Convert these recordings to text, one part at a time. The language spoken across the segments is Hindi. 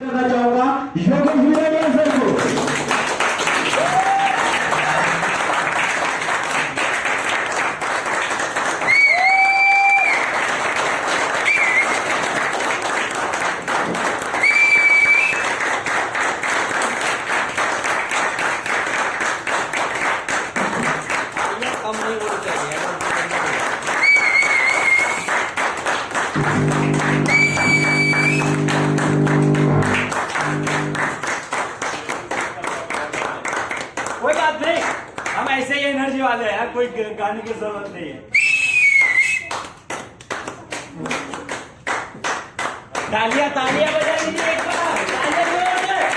करना चाहूंगा योगेश वीरेलिया सर को। कोई बात नहीं, हम ऐसे ही एनर्जी वाले हैं, कोई गाने की जरूरत नहीं है। तालियां तालियां बजा दीजिए एक बार, तालियां बजाइए।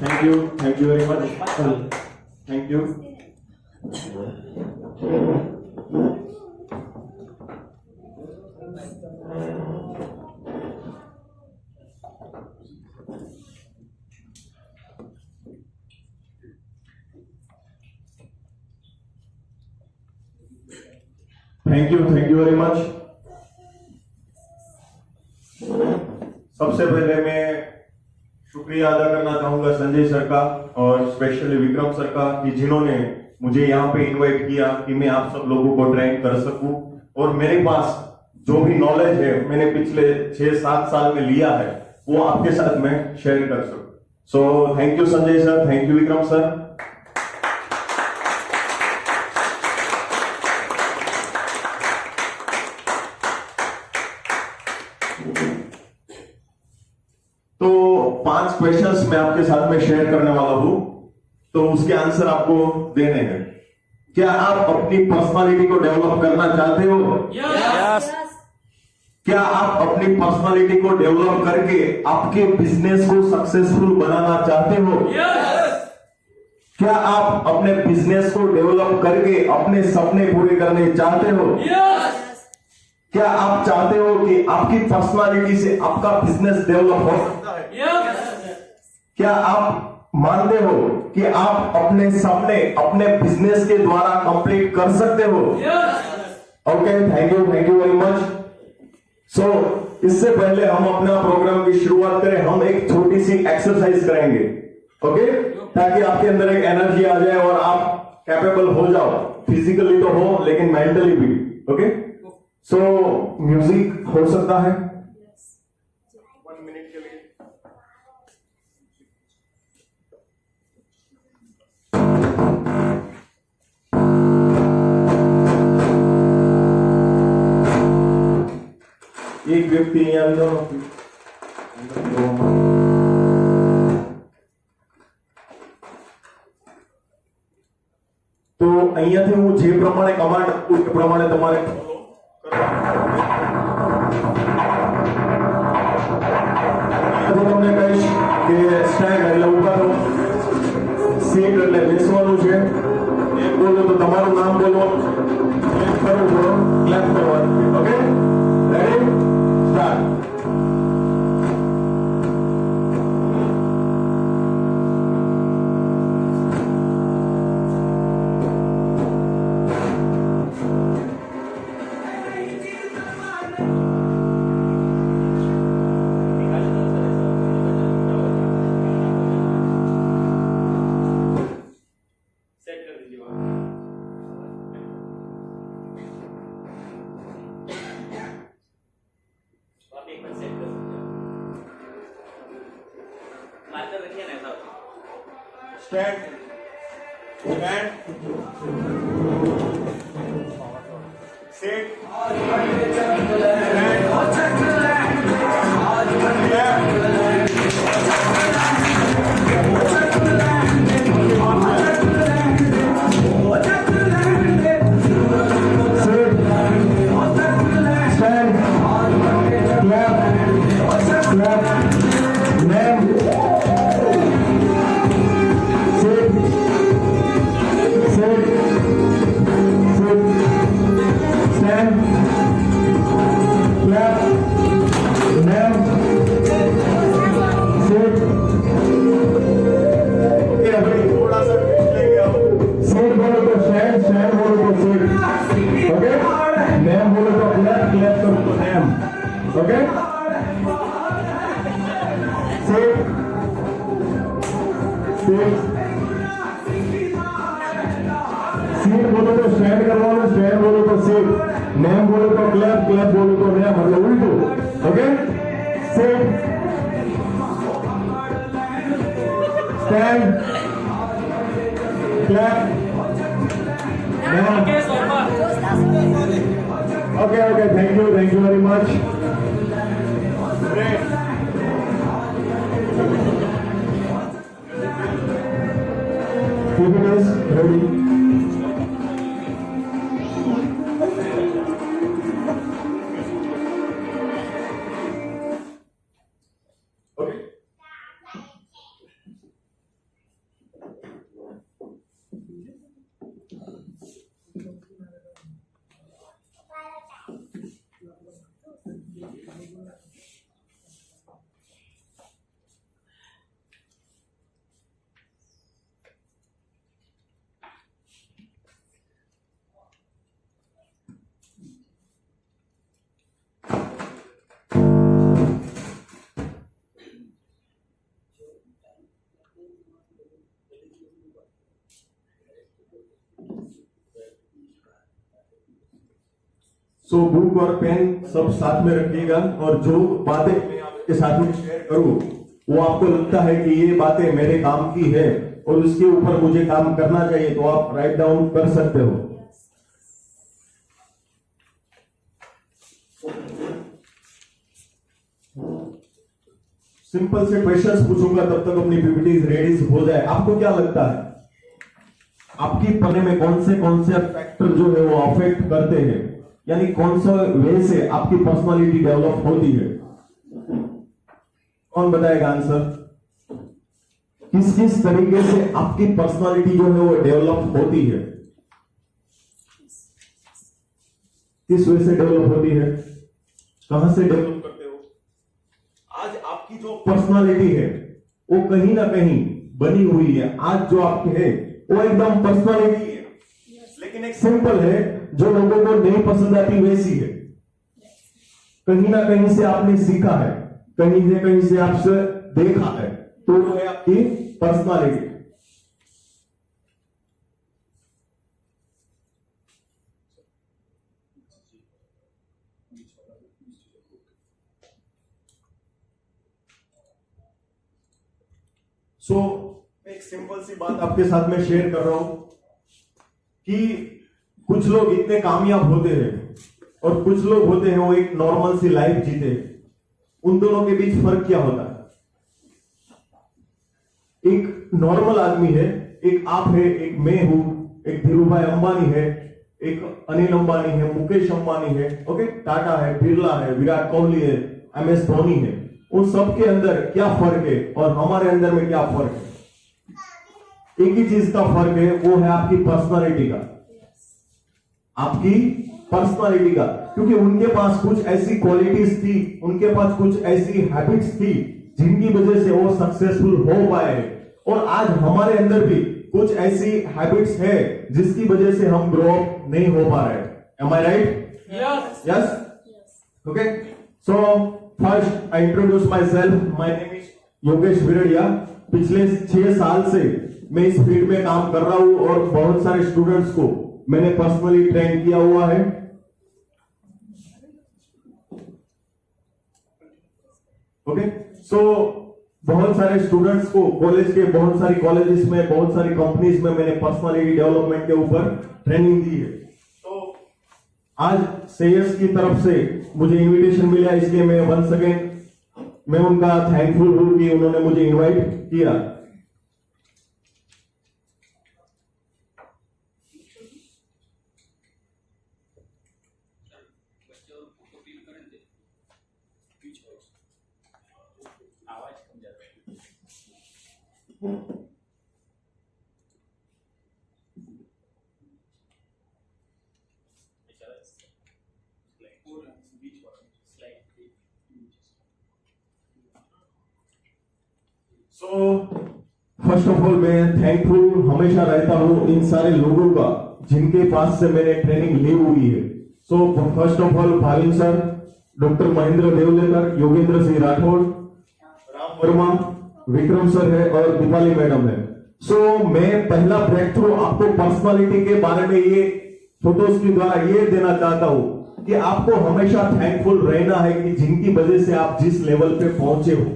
Thank you very much, thank you. Thank you very much. सबसे पहले मैं शुक्रिया अदा करना चाहूंगा संजय सर का और स्पेशली विक्रम सर का कि जिन्होंने मुझे यहाँ पे इनवाइट किया कि मैं आप सब लोगों को ट्रेन कर सकूं और मेरे पास जो भी नॉलेज है मैंने पिछले 6-7 साल में लिया है वो आपके साथ मैं शेयर कर सकूं। So thank you Sanjay sir, thank you Vikram sir. तो 5 क्वेश्चंस मैं आपके साथ में शेयर करने वाला हूं, तो उसके आंसर आपको देने हैं। क्या आप अपनी पर्सनालिटी को डेवलप करना चाहते हो? यस। क्या आप अपनी पर्सनालिटी को डेवलप करके आपके बिजनेस को सक्सेसफुल बनाना चाहते हो? यस। क्या आप अपने बिजनेस को डेवलप करके अपने सपने पूरे करने चाहते हो? यस। क्या आप चाहते हो कि आपकी पर्सनालिटी से आपका बिजनेस डेवलप हो सकता है? यस। क्या आप मानते हो कि आप अपने सपने अपने बिजनेस के द्वारा कंप्लीट कर सकते हो? Yes. Okay, thank you very much. So इससे पहले हम अपना प्रोग्राम की शुरुआत करें, हम एक छोटी सी एक्सरसाइज करेंगे, ओके, ताकि आपके अंदर एक एनर्जी आ जाए और आप कैपेबल हो जाओ, फिजिकली तो हो लेकिन मेंटली भी। ओके, सो म्यूजिक हो सकता है 1 मिनट के लिए। एक व्यक्ति यहाँ તો અહીંયાથી હું જે પ્રમાણે કમાન્ડ આપું એ પ્રમાણે તમારે ફોલો કરવાનું। તમને કહીશ કે સ્ટેન્ડ એટલે ઉભા રહો, સીટ એટલે બેસવાનું છે, એક બોલો તો તમારું નામ બોલો, ક્લેપ કરવું પડો, ક્લેપ કરવાનું છે। Okay, ready, start. Stand. Sit. Stand. Okay, thank you very much. Fitness, ready. Okay. So book और पेन सब साथ में रखिएगा, और जो बातें मैं आपके साथ में शेयर करूं वो आपको लगता है कि ये बातें मेरे काम की है और उसके ऊपर मुझे काम करना चाहिए, तो आप राइट डाउन कर सकते हो। सिंपल से क्वेश्चंस पूछूंगा, तब तक अपनी पीपीटीज रेडी हो जाए। आपको क्या लगता है आपकी पढ़ने में कौन से फैक्टर जो है वो अफेक्ट करते हैं, यानी कौन सा वे से आपकी पर्सनालिटी डेवलप होती है? कौन बताएगा आंसर? किस तरीके से आपकी पर्सनालिटी जो है वो डेवलप होती है? किस वे से डेवलप होती है? कहां से डेवलप करते हो? आज आपकी जो पर्सनालिटी है वो कहीं ना कहीं बनी हुई है। आज जो आपके है वो एकदम पर्सनालिटी है, लेकिन एक सिंपल है जो लोगों को नहीं पसंद आती वैसी है। कहीं ना कहीं से आपने सीखा है, कहीं से आपसे देखा है, तो वो है आपकी पर्सनालिटी। सो एक सिंपल सी बात आपके साथ में शेयर कर रहा हूं कि कुछ लोग इतने कामयाब होते हैं और कुछ लोग होते हैं वो एक नॉर्मल सी लाइफ जीते। उन दोनों के बीच फर्क क्या होता है? एक नॉर्मल आदमी है, एक आप है, एक मैं हूं, एक धीरूभाई अंबानी है, एक अनिल अंबानी है, मुकेश अंबानी है, ओके, टाटा है, बिरला है, विराट कोहली है, MS धोनी है। उन सबके अंदर क्या फर्क है और हमारे अंदर में क्या फर्क है? एक ही चीज का फर्क है, वो है आपकी पर्सनालिटी का। आपकी पर्सनालिटी का, क्योंकि उनके पास कुछ ऐसी क्वालिटीज थी, उनके पास कुछ ऐसी हैबिट्स थी जिनकी वजह से वो सक्सेसफुल हो पाए, और आज हमारे अंदर भी कुछ ऐसी हैबिट्स है जिसकी वजह से हम ग्रो अप नहीं हो पा रहे। Am I right? Yes. Okay, so first I introduce myself. My name is Yogesh Virdiya. पिछले 6 साल से मैं इस फील्ड में काम कर रहा हूं और बहुत सारे स्टूडेंट्स को मैंने पर्सनली ट्रेन किया हुआ है। ओके, सो बहुत सारे स्टूडेंट्स को कॉलेज के बहुत सारी कॉलेजेस में, बहुत सारी कंपनीज में मैंने पर्सनालिटी डेवलपमेंट के ऊपर ट्रेनिंग दी है। तो आज सेयर्स की तरफ से मुझे इनविटेशन मिला, इसलिए मैं वंस अगेन मैं उनका थैंकफुल हूं कि उन्होंने मुझे इनवाइट किया। सो फर्स्ट ऑफ ऑल मैं थैंकफुल हमेशा रहता हूं इन सारे लोगों का जिनके पास से मैंने ट्रेनिंग ली हुई है। So first of all Bhavin sir, doctor Mahendra Devlekar, Yogendra Singh Rathore, Ram Verma, Vikram sir है और दीपाली मैडम है। सो मैं पहला ब्रेक थ्रू आपको पर्सनालिटी के बारे में ये फोटोज के द्वारा ये देना चाहता हूं कि आपको हमेशा थैंकफुल रहना है कि जिनकी वजह से आप जिस लेवल पे पहुंचे हो।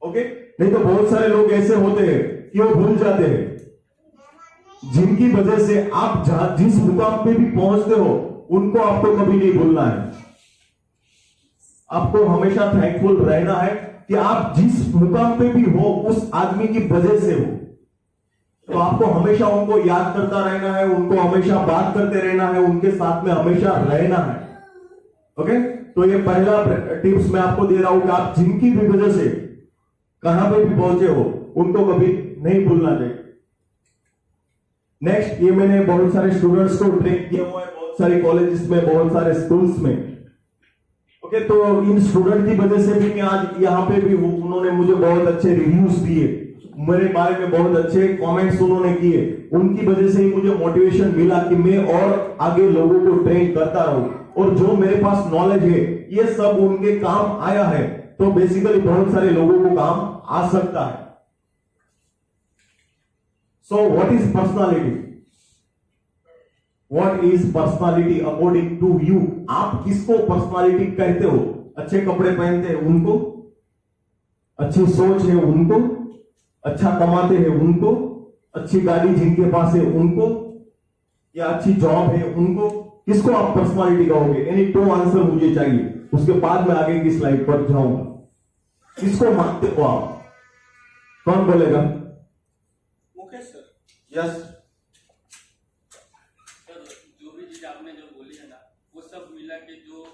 ओके, नहीं तो बहुत सारे लोग ऐसे होते हैं कि वो भूल जाते हैं जिनकी वजह से आप जिस मुकाम पे भी पहुंचते हो उनको आपको कभी नहीं भूलना है। आपको हमेशा थैंकफुल रहना है कि आप जिस मुकाम पे भी हो उस आदमी की वजह से हो। तो आपको हमेशा उनको याद करता रहना है, उनको हमेशा बात करते रहना है, उनके साथ में हमेशा रहना है। ओके, तो ये पहला टिप्स मैं आपको दे रहा हूं कि आप जिनकी भी वजह से कहां पे भी पहुंचे हो उनको कभी नहीं भूलना चाहिए। नेक्स्ट, ये मैंने बहुत सारे स्टूडेंट्स को ट्रेन किया हुआ है, बहुत सारे कॉलेजेस में, बहुत सारे स्कूल्स में। ओके, तो इन स्टूडेंट की वजह से भी मैं आज यहाँ पे भी हूँ। उन्होंने मुझे बहुत अच्छे रिव्यूज दिए, मेरे बारे में बहुत अच्छे कमेंट्स उन्होंने किए। उनकी वजह से ही मुझे मोटिवेशन मिला कि मैं और आगे लोगों को ट्रेन करता रहूं, और जो मेरे पास नॉलेज है ये सब उनके काम आया है, तो बेसिकली बहुत सारे लोगों को काम आ सकता है। So what is personality? What is personality according to you? आप किसको पर्सनालिटी कहते हो? अच्छे कपड़े पहनते हैं उनको, अच्छी सोच है उनको, अच्छा कमाते हैं उनको, अच्छी गाड़ी जिनके पास है उनको, या अच्छी जॉब है उनको? किसको आप पर्सनालिटी कहोगे? एनी 2 आंसर मुझे चाहिए, उसके बाद मैं आगे की स्लाइड पर जाऊंगा। किसको मानते हो आप? कौन बोलेगा? मुकेश सर। यस। सर, जो भी चीज आपने जो बोली है ना, वो सब मिला के जो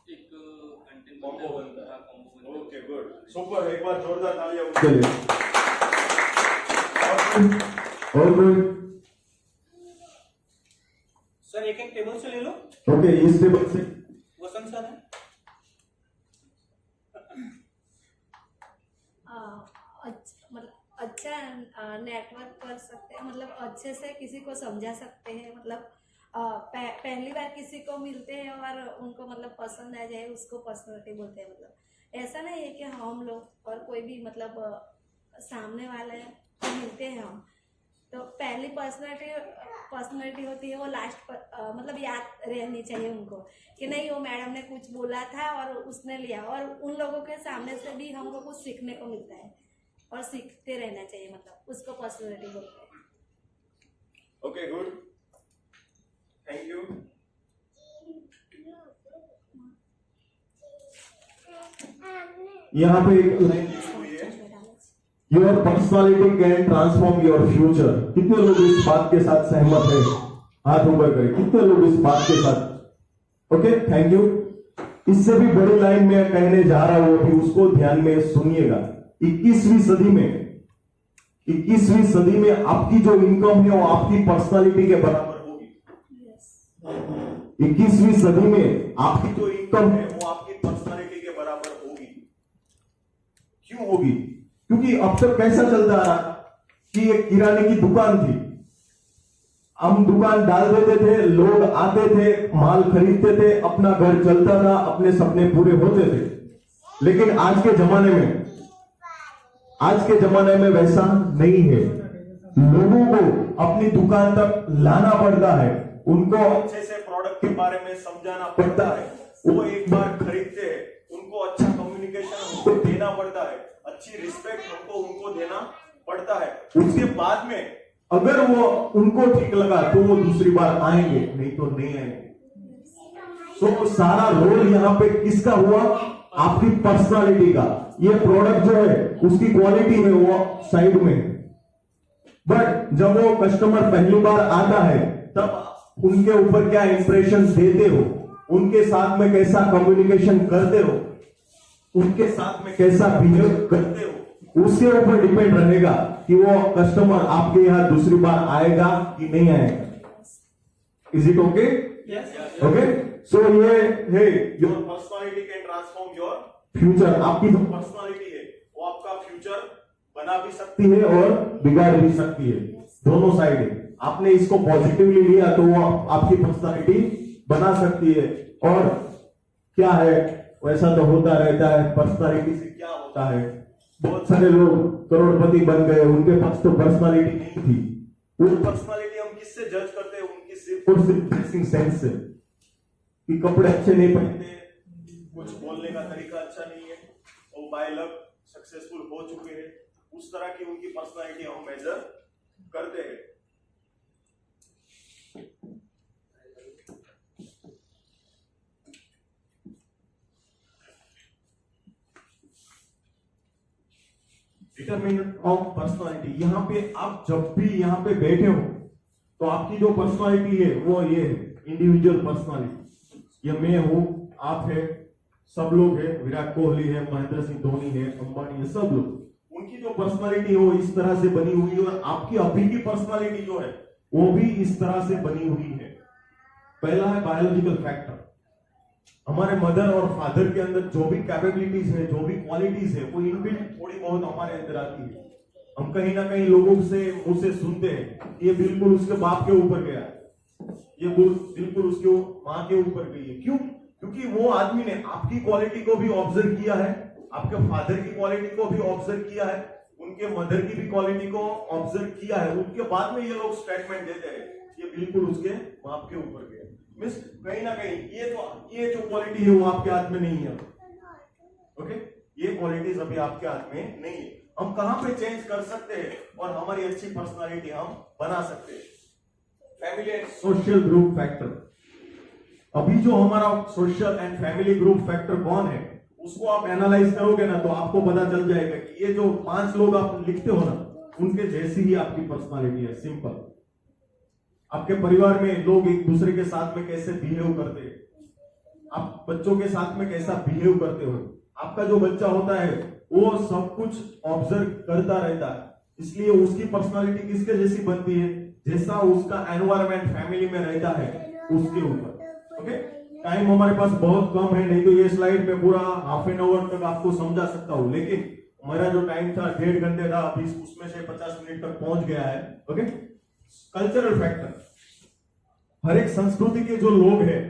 एक कंटेंट कॉम्बो बनता है। कॉम्बो बनता है। Okay, good, super. एक बार जोरदार तालियां उनके लिए। और गुड। सर एक एक टेबल से ले लो। ओके, इस टेबल से वसंत सर है। मतलब अच्छा नेटवर्क कर सकते हैं, मतलब अच्छे से किसी को समझा सकते हैं। मतलब पहली बार किसी को मिलते हैं और उनको मतलब पसंद आ जाए, उसको पर्सनालिटी बोलते हैं। मतलब ऐसा नहीं है कि हम लोग और कोई भी मतलब सामने वाले को मिलते हैं हम, तो पहली पर्सनालिटी होती है वो लास्ट पर मतलब याद रहनी चाहिए उनको कि नहीं वो मैडम ने कुछ बोला था और उसने लिया। और उन लोगों के सामने से भी हमको कुछ सीखने को मिलता है और सीखते रहना चाहिए, मतलब उसको पर्सनालिटी बोलते हैं। Okay, good, thank you. यहाँ पे एक लाइन लिखी हुई है, your personality can transform your future. कितने लोग इस बात के साथ सहमत है? हाथ ऊपर करें, कितने लोग इस बात के साथ? Okay, thank you. इससे भी बड़ी लाइन मैं कहने जा रहा हूं, अभी उसको ध्यान में सुनिएगा। 21वीं सदी में आपकी जो इनकम है वो आपकी पर्सनालिटी के बराबर होगी। 21वीं सदी में आपकी जो इनकम है वो आपकी पर्सनालिटी के बराबर होगी। क्यों होगी? क्योंकि अब तक कैसा चलता रहा कि एक किराने की दुकान थी, हम दुकान डाल देते थे, लोग आते थे, माल खरीदते थे, अपना घर चलता था, अपने सपने पूरे होते थे। लेकिन आज के जमाने में वैसा नहीं है। लोगों को अपनी दुकान तक लाना पड़ता है, उनको अच्छे से प्रोडक्ट के बारे में समझाना पड़ता है। वो एक बार खरीदते हैं, उनको अच्छा कम्युनिकेशन उनको देना पड़ता है, अच्छी रिस्पेक्ट उनको देना पड़ता है। उसके बाद में अगर वो उनको ठीक लगा तो वो दूसरी बार आएंगे, नहीं तो नहीं आएंगे। तो सारा रोल यहाँ पे किसका हुआ? आपकी पर्सनालिटी का। ये प्रोडक्ट जो है उसकी क्वालिटी है वो साइड में, बट जब वो कस्टमर पहली बार आता है तब उनके ऊपर क्या इंप्रेशन देते हो, उनके साथ में कैसा कम्युनिकेशन करते हो, उनके साथ में कैसा बिहेव करते हो, उसके ऊपर डिपेंड रहेगा कि वो कस्टमर आपके यहाँ दूसरी बार आएगा कि नहीं आएगा। Is it okay? ओके, सो ये है your personality can transform your future. आपकी जो पर्सनालिटी है वो आपका फ्यूचर बना भी सकती है और बिगाड़ भी सकती है, दोनों साइड है। आपने इसको पॉजिटिवली लिया तो वो आपकी पर्सनालिटी बना सकती है। और क्या है, वैसा तो होता रहता है। पर्सनालिटी से क्या होता है, बहुत सारे लोग करोड़पति बन गए, उनके पास तो पर्सनालिटी नहीं थी। वो पर्सनालिटी हम किससे जज करते हैं? उनकी सिर्फ और सिर्फ ड्रेसिंग सेंस से, कि कपड़े अच्छे नहीं पहनते, कुछ बोलने का तरीका अच्छा नहीं है, वो बाय लक सक्सेसफुल हो चुके हैं, उस तरह की उनकी पर्सनालिटी हम मेजर करते हैं। Determinant of personality. यहाँ पे आप जब भी यहाँ पे बैठे हो तो आपकी जो पर्सनालिटी है वो ये है, इंडिविजुअल पर्सनालिटी। ये मैं हूँ, आप है, सब लोग है, विराट कोहली है, महेंद्र सिंह धोनी है, अंबानी है, सब लोग, उनकी जो पर्सनालिटी है वो इस तरह से बनी हुई है और आपकी अभी की पर्सनालिटी जो है वो भी इस तरह से बनी हुई है। पहला है बायोलॉजिकल फैक्टर। हमारे मदर और फादर के अंदर जो भी कैपेबिलिटीज है, जो भी क्वालिटीज है, वो इनबिल्ट थोड़ी बहुत हमारे अंदर आती है। हम कहीं ना कहीं लोगों से मुंह से सुनते हैं ये बिल्कुल उसके बाप के ऊपर गया, ये बिल्कुल उसके माँ के ऊपर गई है। क्यों? क्योंकि वो आदमी ने आपकी क्वालिटी को भी ऑब्जर्व किया है, आपके फादर की क्वालिटी को भी ऑब्जर्व किया है, उनके मदर की भी क्वालिटी को ऑब्जर्व किया है। उनके बाद में ये लोग स्टेटमेंट देते हैं ये बिल्कुल उसके बाप के ऊपर गया। मींस कहीं ना कहीं ये जो क्वालिटी है वो आपके हाथ में नहीं है। ओके, ये क्वालिटीज अभी आपके हाथ में नहीं है। हम कहां पे चेंज कर सकते हैं और हमारी अच्छी पर्सनालिटी हम बना सकते हैं? Family and social group factor. अभी जो हमारा social and family group factor कौन है उसको आप एनालाइज करोगे ना तो आपको पता चल जाएगा कि ये जो 5 लोग आप लिखते हो ना उनके जैसी ही आपकी पर्सनालिटी है। सिंपल। आपके परिवार में लोग एक दूसरे के साथ में कैसे बिहेव करते हैं, आप बच्चों के साथ में कैसा बिहेव करते हो, आपका जो बच्चा होता है वो सब कुछ ऑब्जर्व करता रहता है, इसलिए उसकी पर्सनालिटी किसके जैसी बनती है? जैसा उसका एनवायरमेंट फैमिली में रहता है उसके ऊपर। ओके, टाइम हमारे पास बहुत कम है, नहीं तो ये स्लाइड में पूरा हाफ एन आवर तक आपको समझा सकता हूं, लेकिन हमारा जो टाइम था 1.5 घंटे था, अभी उसमें से 50 मिनट तक पहुंच गया है। Okay, cultural factor. हर एक संस्कृति के जो लोग हैं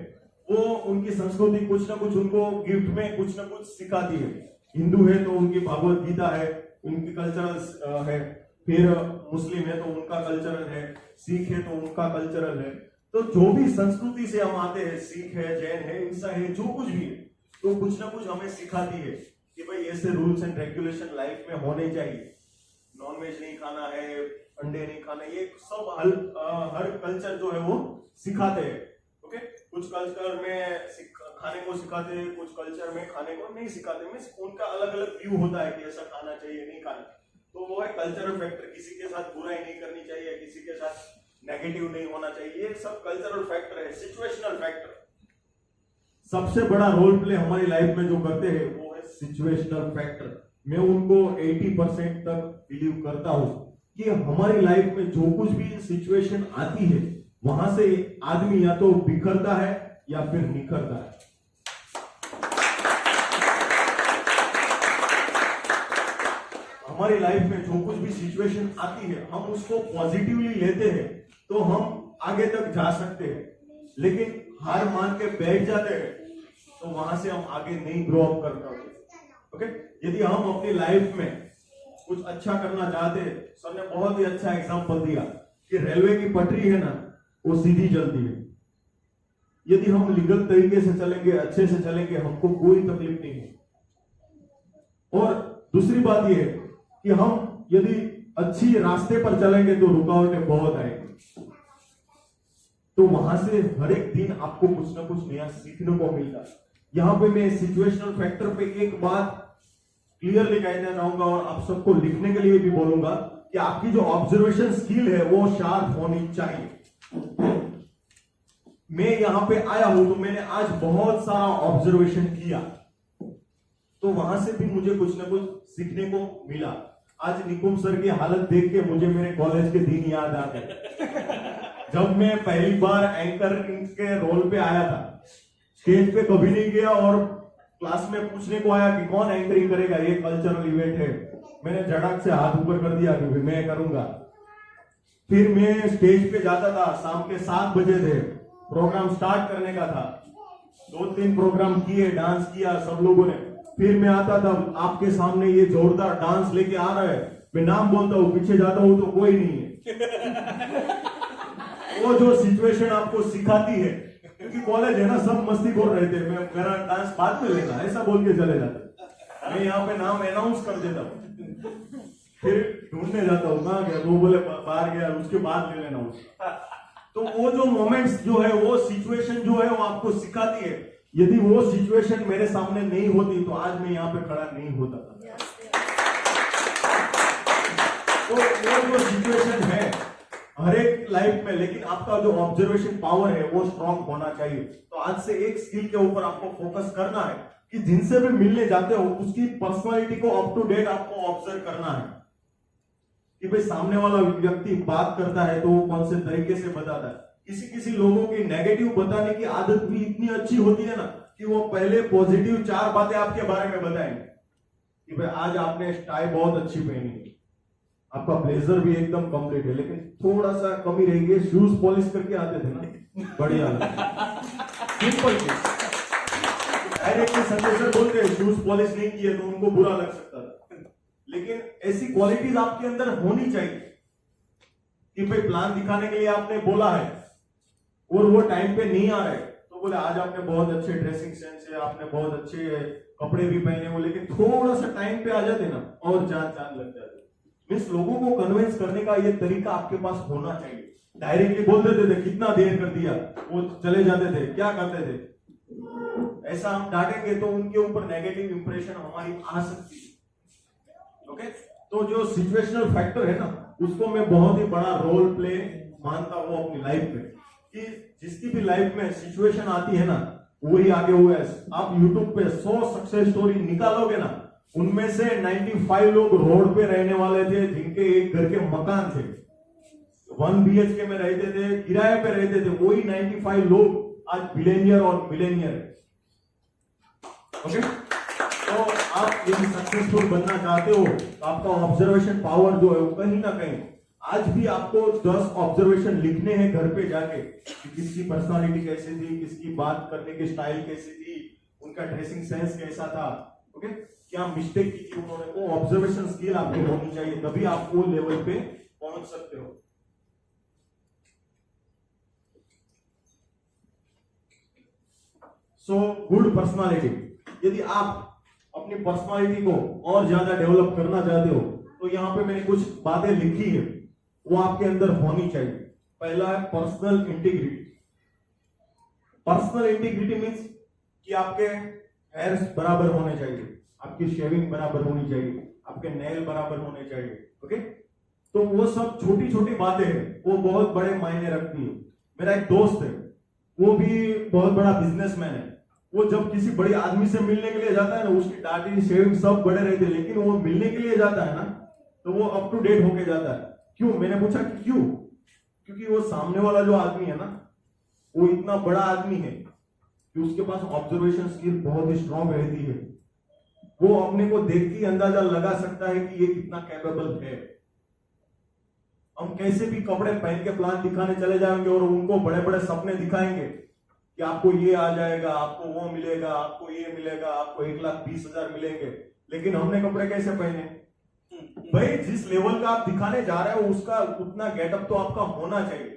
वो उनकी संस्कृति कुछ ना कुछ उनको गिफ्ट में कुछ ना कुछ सिखाती है। हिंदू है तो उनकी भागवत गीता है, उनकी कल्चरल है, फिर मुस्लिम है तो उनका कल्चरल है, सिख है तो उनका कल्चरल है। तो जो भी संस्कृति से हम आते हैं, सिख है, जैन है, ईसा है, जो कुछ भी है, तो कुछ ना कुछ हमें सिखाती है कि भाई ऐसे रूल्स एंड रेगुलेशन लाइफ में होने चाहिए। नॉनवेज नहीं खाना है, अंडे नहीं खाना, ये सब हर कल्चर जो है वो सिखाते हैं। ओके, कुछ कल्चर में खाने को सिखाते हैं, कुछ कल्चर में खाने को नहीं सिखाते। मींस उनका अलग अलग व्यू होता है कि ऐसा खाना चाहिए, नहीं खाना। तो वो है कल्चरल फैक्टर। किसी के साथ बुराई नहीं करनी चाहिए, किसी के साथ नेगेटिव नहीं होना चाहिए, ये सब कल्चरल फैक्टर है। सिचुएशनल फैक्टर, सबसे बड़ा रोल प्ले हमारी लाइफ में जो करते हैं वो है सिचुएशनल फैक्टर। मैं उनको 80% तक बिलीव करता हूं कि हमारी लाइफ में जो कुछ भी सिचुएशन आती है वहां से आदमी या तो बिखरता है या फिर निखरता है। हमारी लाइफ में जो कुछ भी सिचुएशन आती है हम उसको पॉजिटिवली लेते हैं तो हम आगे तक जा सकते हैं, लेकिन हार मान के बैठ जाते हैं तो वहां से हम आगे नहीं ग्रो अप कर पाते। ओके, यदि हम अपनी लाइफ में कुछ अच्छा करना चाहते हैं, सर ने बहुत ही अच्छा एग्जांपल दिया कि रेलवे की पटरी है ना वो सीधी चलती है। यदि हम लीगल तरीके से चलेंगे, अच्छे से चलेंगे, हमको कोई तकलीफ नहीं है। और दूसरी बात यह है कि हम यदि अच्छी रास्ते पर चलेंगे तो रुकावटें बहुत आएंगी। तो वहां से हर एक दिन आपको कुछ ना कुछ नया सीखने को मिलता है। यहां पे मैं सिचुएशनल फैक्टर पे एक बात क्लियरली कहना चाहूंगा और आप सबको लिखने के लिए भी बोलूंगा कि आपकी जो ऑब्जर्वेशन स्किल है वो शार्प होनी चाहिए। मैं यहां पे आया हूं तो मैंने आज बहुत सारा ऑब्जर्वेशन किया, तो वहां से भी मुझे कुछ ना कुछ सीखने को मिला। आज निकुम सर की हालत देख के मुझे मेरे कॉलेज के दिन याद आ गए जब मैं पहली बार एंकरिंग के रोल पे आया था। स्टेज पे कभी नहीं गया और क्लास में पूछने को आया कि कौन एंकरिंग करेगा, ये कल्चरल इवेंट है। मैंने झटक से हाथ ऊपर कर दिया कि मैं करूंगा। फिर मैं स्टेज पे जाता था, शाम के 7 बजे थे, प्रोग्राम स्टार्ट करने का था। 2-3 प्रोग्राम किए, डांस किया सब लोगों ने। फिर मैं आता था, आपके सामने ये जोरदार डांस लेके आ रहा है, मैं नाम बोलता हूँ, पीछे जाता हूँ तो कोई नहीं है। वो जो सिचुएशन आपको सिखाती है, क्योंकि कॉलेज है ना, सब मस्ती कर रहे थे, मैं मेरा डांस बाद में लेना ऐसा बोल के चले जाते। मैं यहाँ पे नाम अनाउंस कर देता हूँ, फिर ढूंढने जाता हूँ कहाँ गया, वो बोले बाहर गया, उसके बाद ले लेना उसका। तो वो जो मोमेंट्स जो है, वो सिचुएशन जो है वो आपको सिखाती है। यदि वो सिचुएशन मेरे सामने नहीं होती तो आज मैं यहाँ पे खड़ा नहीं होता था। तो वो जो सिचुएशन है हर एक लाइफ में, लेकिन आपका जो ऑब्जर्वेशन पावर है वो स्ट्रांग होना चाहिए। तो आज से एक स्किल के ऊपर आपको फोकस करना है कि जिनसे भी मिलने जाते हो उसकी पर्सनालिटी को अप टू डेट आपको ऑब्जर्व करना है कि भाई सामने वाला व्यक्ति बात करता है तो वो कौन से तरीके से बताता है। किसी किसी लोगों की नेगेटिव बताने की आदत भी इतनी अच्छी होती है ना कि वो पहले पॉजिटिव 4 बातें आपके बारे में बताएंगे कि भाई आज आपने टाई बहुत अच्छी पहनी है, आपका ब्लेजर भी एकदम कंप्लीट है, लेकिन थोड़ा सा कमी रहेगी, शूज पॉलिश करके आते थे ना, बढ़िया सिंपल चीज। डायरेक्टली संजय सर बोलते हैं शूज पॉलिश नहीं किए तो उनको बुरा लग सकता था, लेकिन ऐसी क्वालिटीज आपके अंदर होनी चाहिए कि भाई प्लान दिखाने के लिए आपने बोला है और वो टाइम पे नहीं आ रहे तो बोले आज आपने बहुत अच्छे ड्रेसिंग सेंस है, आपने बहुत अच्छे कपड़े भी पहने हो, लेकिन थोड़ा सा टाइम पे आ जाते ना और जान लग जाती। मीन्स लोगों को कन्विंस करने का ये तरीका आपके पास होना चाहिए। डायरेक्टली बोल देते थे कितना देर कर दिया, वो चले जाते थे, क्या करते थे, ऐसा हम डांटेंगे तो उनके ऊपर नेगेटिव इंप्रेशन हमारी आ सकती है। ओके, तो जो सिचुएशनल फैक्टर है ना उसको मैं बहुत ही बड़ा रोल प्ले मानता हूं अपनी लाइफ में कि जिसकी भी लाइफ में सिचुएशन आती है ना वही आगे हुआ है। आप YouTube पे 100 सक्सेस स्टोरी निकालोगे ना उनमें से 95 लोग रोड पे रहने वाले थे जिनके एक घर के मकान थे, 1 BHK में रहते थे, किराए पे रहते थे, वही 95 लोग आज बिलियनियर और मिलेनियर है। ओके, तो आप यदि सक्सेसफुल बनना चाहते हो तो आपका ऑब्जर्वेशन पावर जो है वो कहीं ना कहीं आज भी आपको 10 ऑब्जर्वेशन लिखने हैं घर पे जाके कि किसकी पर्सनालिटी कैसी थी, किसकी बात करने की स्टाइल कैसी थी, उनका ड्रेसिंग सेंस कैसा था, ओके, क्या मिस्टेक की थी उन्होंने, वो ऑब्जर्वेशन स्किल आपको होनी चाहिए, तभी आप वो लेवल पे पहुंच सकते हो। सो गुड पर्सनालिटी, यदि आप अपनी पर्सनालिटी को और ज्यादा डेवलप करना चाहते हो तो यहाँ पे मैंने कुछ बातें लिखी है वो आपके अंदर होनी चाहिए। पहला है personal integrity. Personal integrity means कि आपके हेयर्स बराबर होने चाहिए, आपकी शेविंग बराबर होनी चाहिए, आपके नेल बराबर होने चाहिए। ओके, तो वो सब छोटी छोटी बातें हैं वो बहुत बड़े मायने रखती है। मेरा एक दोस्त है वो भी बहुत बड़ा बिजनेसमैन है, वो जब किसी बड़े आदमी से मिलने के लिए जाता है ना उसकी दाढ़ी शेविंग सब बड़े रहते हैं, लेकिन वो मिलने के लिए जाता है ना तो वो अप टू डेट होके जाता है। क्यों? मैंने पूछा कि क्यों? क्योंकि वो सामने वाला जो आदमी है ना वो इतना बड़ा आदमी है कि उसके पास ऑब्जर्वेशन स्किल बहुत ही स्ट्रांग रहती है, वो अपने को देख के अंदाजा लगा सकता है कि ये कितना कैपेबल है। हम कैसे भी कपड़े पहन के प्लान दिखाने चले जाएंगे और उनको बड़े बड़े सपने दिखाएंगे कि आपको ये आ जाएगा, आपको वो मिलेगा, आपको ये मिलेगा, आपको 1,20,000 मिलेंगे, लेकिन हमने कपड़े कैसे पहने? भाई जिस लेवल का आप दिखाने जा रहे हो उसका उतना गेटअप तो आपका होना चाहिए।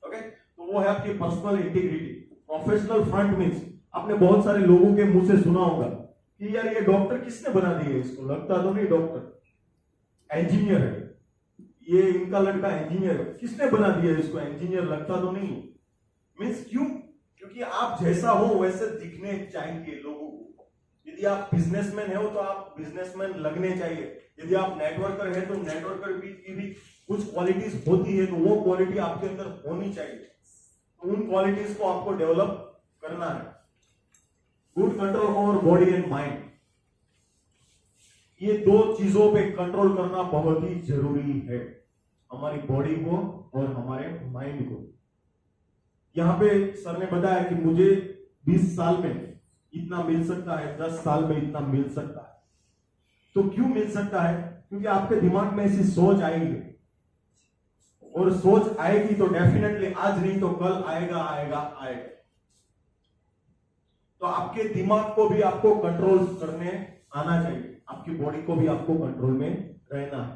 ओके, तो वो है आपकी personal integrity. Professional front means आपने बहुत सारे लोगों के मुंह से सुना होगा कि यार ये डॉक्टर किसने बना दिया, इसको लगता तो नहीं डॉक्टर, इंजीनियर है, ये इनका लड़का इंजीनियर है, किसने बना दिया इसको इंजीनियर, लगता तो नहीं। मीन्स क्यों? क्योंकि आप जैसा हो वैसे दिखने चाहिए लोगों को। यदि आप बिजनेसमैन हो तो आप बिजनेसमैन लगने चाहिए, यदि आप नेटवर्कर है तो नेटवर्कर की भी कुछ क्वालिटीज होती है तो वो क्वालिटी आपके अंदर होनी चाहिए, तो उन क्वालिटीज को आपको डेवलप करना है। Good control over body and mind, ये 2 चीजों पे कंट्रोल करना बहुत ही जरूरी है, हमारी बॉडी को और हमारे माइंड को। यहां पे सर ने बताया कि मुझे 20 साल में इतना मिल सकता है, 10 साल में इतना मिल सकता है। तो क्यों मिल सकता है? क्योंकि आपके दिमाग में ऐसी सोच आएगी, और सोच आएगी तो डेफिनेटली आज नहीं तो कल आएगा आएगा आएगा। तो आपके दिमाग को भी आपको कंट्रोल करने आना चाहिए, आपकी बॉडी को भी आपको कंट्रोल में रहना है।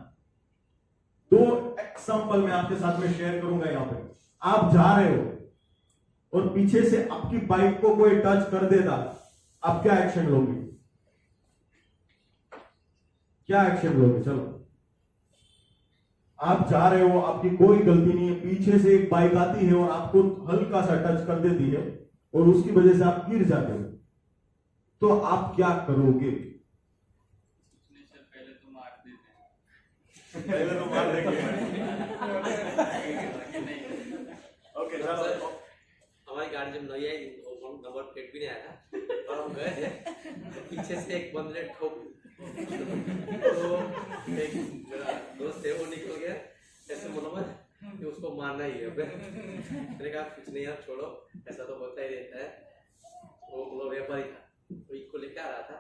2 एग्जांपल मैं आपके साथ में शेयर करूंगा। यहां पे आप जा रहे हो और पीछे से आपकी बाइक को कोई टच कर देता, आप क्या एक्शन लोगे? क्या एक्शन लोगे? चलो, आप जा रहे हो, आपकी कोई गलती नहीं है, पीछे से एक बाइक आती है और आपको हल्का सा टच कर देती है और उसकी वजह से आप गिर जाते हो, तो आप क्या करोगे? पहले तो मार देते हैं। पहले तो मार देंगे। ओके चलो। हमारी गाड़ी जब नई आई वो नंबर प्लेट भी नहीं आया था और हम गए तो पीछे से एक बंदे ने ठोक तो एक मेरा दोस्त है वो निकल गया ऐसे मनोमन कि उसको मारना ही है अबे मैंने कहा कुछ नहीं यार छोड़ो ऐसा तो होता ही रहता है वो व्यापारी था तो इसको लेके आ रहा था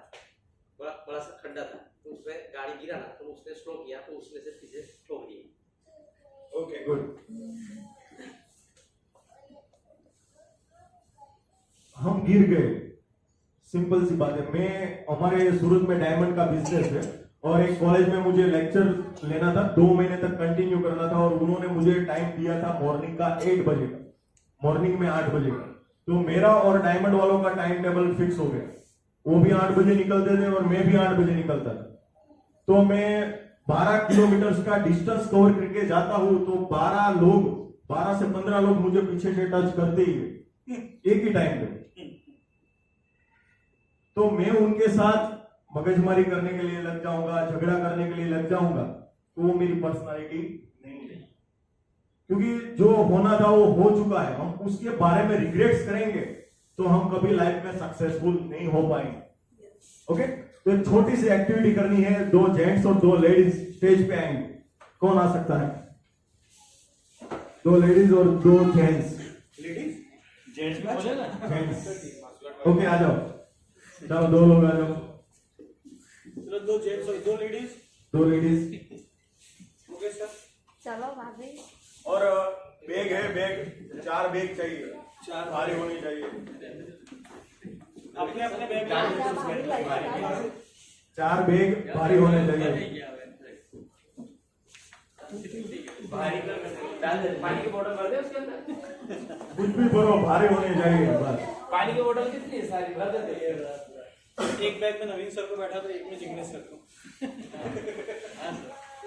बड़ा बड़ा सा खड्डा था तो उसमें गाड़ी गिरा ना तो उसने स्लो किया तो उसमें से पीछे ठोक दिया। Okay good. हम गिर गए, सिंपल सी बात है। मैं हमारे सूरत में डायमंड का बिजनेस है और एक कॉलेज में मुझे लेक्चर लेना था, 2 महीने तक कंटिन्यू करना था और उन्होंने मुझे टाइम दिया था मॉर्निंग का 8 बजे का, मॉर्निंग में 8 बजे का। तो मेरा और डायमंड वालों का टाइम टेबल फिक्स हो गया, वो भी 8 बजे निकलते थे और मैं भी 8 बजे निकलता था। तो मैं 12 किलोमीटर का डिस्टेंस कवर करके जाता हूं तो 12 से 15 लोग मुझे पीछे से टच करते ही एक ही टाइम पे। तो मैं उनके साथ मगजमारी करने के लिए लग जाऊंगा, झगड़ा करने के लिए लग जाऊंगा, तो वो मेरी पर्सनालिटी नहीं है। क्योंकि जो होना था वो हो चुका है, हम उसके बारे में रिग्रेट्स करेंगे तो हम कभी लाइफ में सक्सेसफुल नहीं हो पाएंगे। ओके, तो एक छोटी सी एक्टिविटी करनी है, 2 जेंट्स और 2 लेडीज स्टेज पे आएंगे। कौन आ सकता है? 2 लेडीज और 2 जेंट्स। लेडीज जेंट्स में बोले ना जेंट्स ओके आ जाओ, चलो 2 लोग आ जाओ। चलो 2 जेंट्स और 2 लेडीज। 2 ladies okay sir. चलो भाभी। और बैग है, बैग 4 बैग चाहिए, 4 भारी होनी चाहिए। अपने अपने बैग भाभी 4 बैग भारी होने चाहिए। भारी डाल दे, पानी की बोतल भर दे उसके अंदर। कुछ भी भरो, भारी होने चाहिए बस। पानी की बोतल कितनी है? सारी भर दे। एक बैग में नवीन सर को बैठा तो एक में जिग्नेश सर को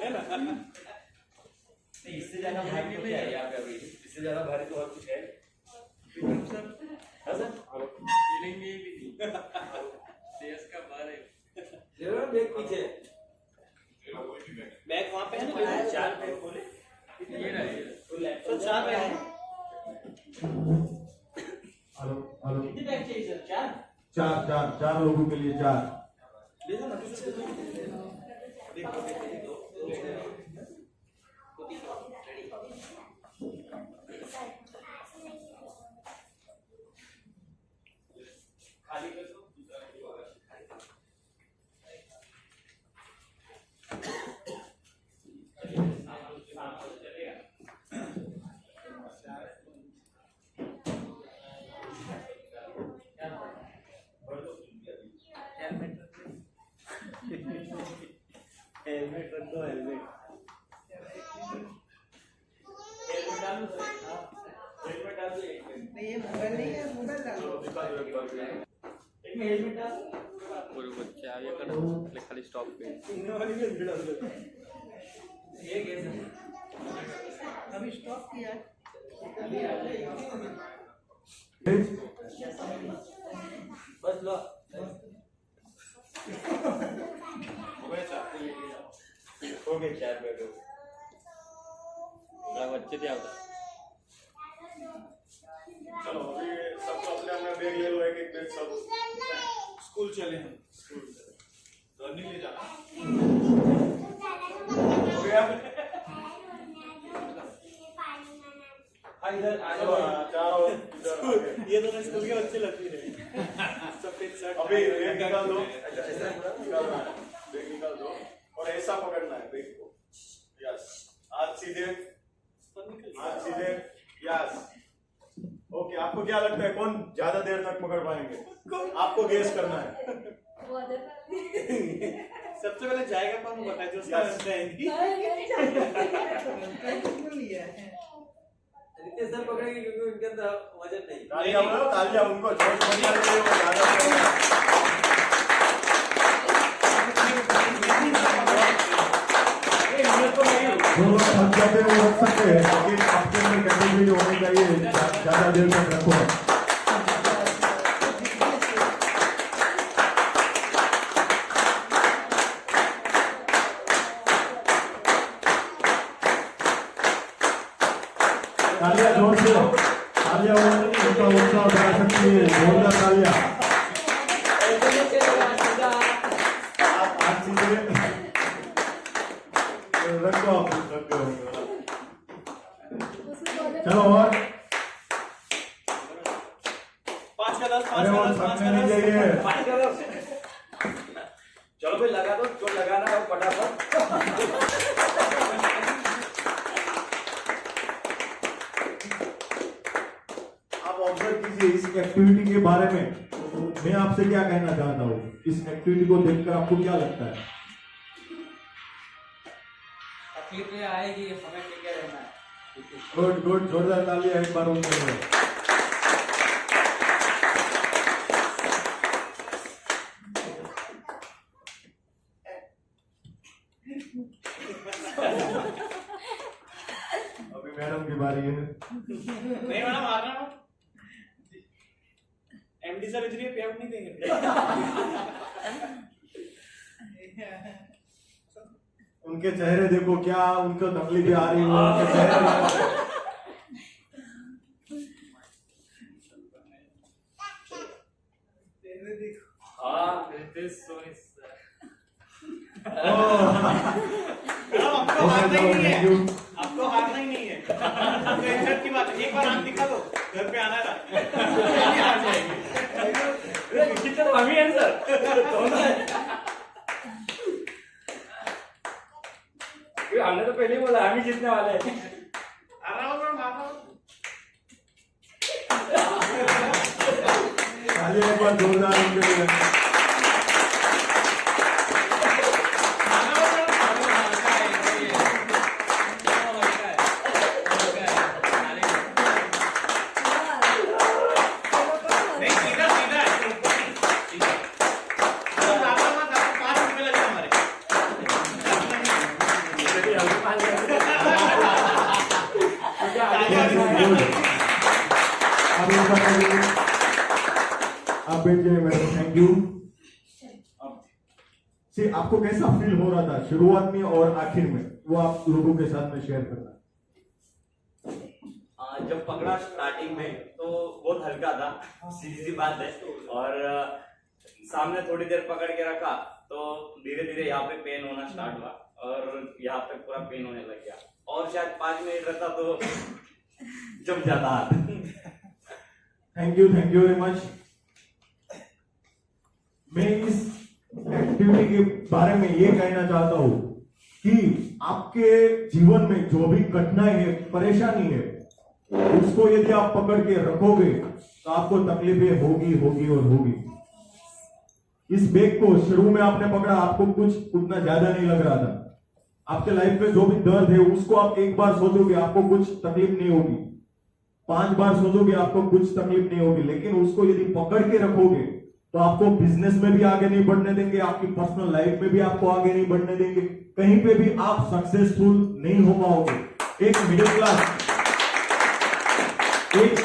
है ना? इससे ज्यादा भारी तो क्या है यहाँ पे अभी? इससे ज्यादा भारी तो और कुछ है सर? फीलिंग ये भी थी देश का बाहर है जरूर बैग पीछे बैग वहाँ पे है ना? 4 बैग खोले ये रहा तो 4 बैग है। हेलो हेलो, कितने बैग चाहिए सर? 4 4 लोगों के लिए 4। ले लो ना देखो खाली कर दो। हेलमेट रख दो, हेलमेट डाल दो, हेलमेट डाल दो। नहीं ये मोबाइल नहीं है, मोबाइल डालो। एक में हेलमेट डाल और बच्चे आगे कर खाली स्टॉप पे इनमें वाली में डाल दो। ये कैसे अभी स्टॉप किया है। बस लो ओके 4 बैग बच्चे थे आता चलो अभी सबको अपने अपने बैग ले लो, एक बैग सब। स्कूल चले हम। रनिंग ले जाना हो गया। इधर आ चलो जाओ। चारों इधर। ये दोनों स्कूल के बच्चे लगते रहे। सफेद शर्ट अभी बैग निकाल दो, निकालना है, बैग निकाल दो और ऐसा पकड़ना है बैग को। यस, हाथ सीधे, हाथ सीधे। Yes okay. आपको क्या लगता है कौन ज्यादा देर तक पकड़ पाएंगे? आपको गेस करना है। सबसे पहले जाएगा कौन बताए जो उसका Yes. जाएगी। क्यों लिया है? रितेश सर पकड़ेंगे क्योंकि उनके अंदर वजन नहीं। तालियां बजाओ, तालियां उनको जोश बढ़िया लगे वो ज्यादा पकड़ना। जो लोग थक जाते हैं वो रख सकते हैं, लेकिन आपके अंदर कैपेबिलिटी होनी चाहिए ज्यादा देर तक रखो। का उत्साह बढ़ा सकती है, जोरदार तालियां। आप हाथ सीधे रखो, आप रखो। चलो और 5 का 10, 5 अरे का और 10, 5 थकने का नहीं 10। चाहिए। चलो भाई लगा दो, जो लगाना है वो फटाफट। आप ऑब्जर्व कीजिए इस एक्टिविटी के बारे में। मैं आपसे क्या कहना चाहता हूँ, इस एक्टिविटी को देखकर आपको क्या लगता है? तकलीफ ये आएगी, हमें टिके रहना है। गुड गुड, जोरदार तालियां एक बार उनके लिए। अभी मैडम की बारी है। नहीं मैडम, मारना हो। एमडी सर इतनी पे आउट नहीं देंगे। उनके चेहरे देखो, क्या उनको तकलीफें आ रही है उनके चेहरे। हाँ, it is so nice. Madam आपको हारना ही नहीं है, आपको हारना ही नहीं है। तो इज्जत की बात है, एक बार हाथ दिखा दो, घर पे आना था। हम ही हैं सर। हमने तो पहले ही बोला हम ही जीतने वाले हैं। हारना हो मैडम, हारना हो। तालियां एक बार जोरदार उनके लिए। आप बैठ जाइए मैडम, थैंक यू। सी आपको कैसा फील हो रहा था शुरुआत में और आखिर में, वो आप लोगों के साथ में शेयर करना। जब पकड़ा स्टार्टिंग में तो बहुत हल्का था, सीधी सी बात है। और सामने थोड़ी देर पकड़ के रखा तो धीरे धीरे यहाँ पे पेन होना स्टार्ट हुआ और यहाँ पे पूरा पेन होने लग गया। और शायद 5 मिनट रहता तो जम जाता हाथ। Thank you very much. मैं इस एक्टिविटी के बारे में ये कहना चाहता हूं कि आपके जीवन में जो भी कठिनाई है, परेशानी है, उसको यदि आप पकड़ के रखोगे तो आपको तकलीफें होगी और होगी। इस बैग को शुरू में आपने पकड़ा, आपको कुछ उतना ज्यादा नहीं लग रहा था। आपके लाइफ में जो भी दर्द है उसको आप एक बार सोचोगे आपको कुछ तकलीफ नहीं होगी, 5 बार सोचोगे आपको कुछ तकलीफ नहीं होगी। लेकिन उसको यदि पकड़ के रखोगे तो आपको बिजनेस में भी आगे नहीं बढ़ने देंगे, आपकी पर्सनल लाइफ में भी आपको आगे नहीं बढ़ने देंगे, कहीं पे भी आप सक्सेसफुल नहीं हो पाओगे। एक मिडिल क्लास एक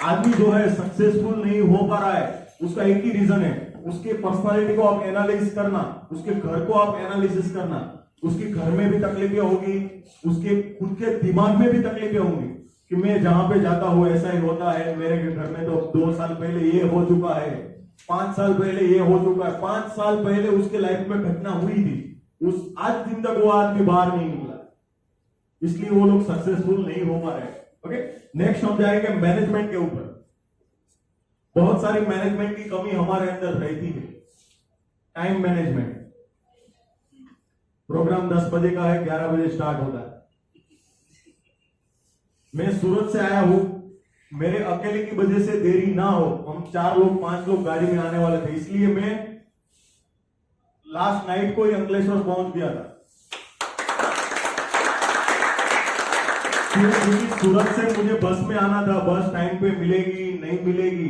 आदमी जो है सक्सेसफुल नहीं हो पा रहा है, उसका एक ही रीजन है, उसके पर्सनालिटी को आप एनालिसिस करना, उसके घर को आप एनालिसिस करना। उसके घर में भी तकलीफें होगी, उसके खुद के दिमाग में भी तकलीफें होंगी कि मैं जहां पे जाता हूं ऐसा ही होता है, मेरे घर में तो 2 साल पहले ये हो चुका है, 5 साल पहले ये हो चुका है। 5 साल पहले उसके लाइफ में घटना हुई थी, उस आज दिन तक वो आदमी बाहर नहीं निकला, इसलिए वो लोग सक्सेसफुल नहीं हो पा रहे। ओके, नेक्स्ट हम जाएंगे मैनेजमेंट के ऊपर। बहुत सारी मैनेजमेंट की कमी हमारे अंदर रहती है। Time management. प्रोग्राम 10 बजे का है, 11 बजे स्टार्ट होता है। मैं सूरत से आया हूं, मेरे अकेले की वजह से देरी ना हो, हम 4 लोग 5 लोग गाड़ी में आने वाले थे, इसलिए मैं लास्ट नाइट को ही अंकलेश्वर पहुंच गया था। क्योंकि सूरत से मुझे बस में आना था, बस टाइम पे मिलेगी नहीं मिलेगी,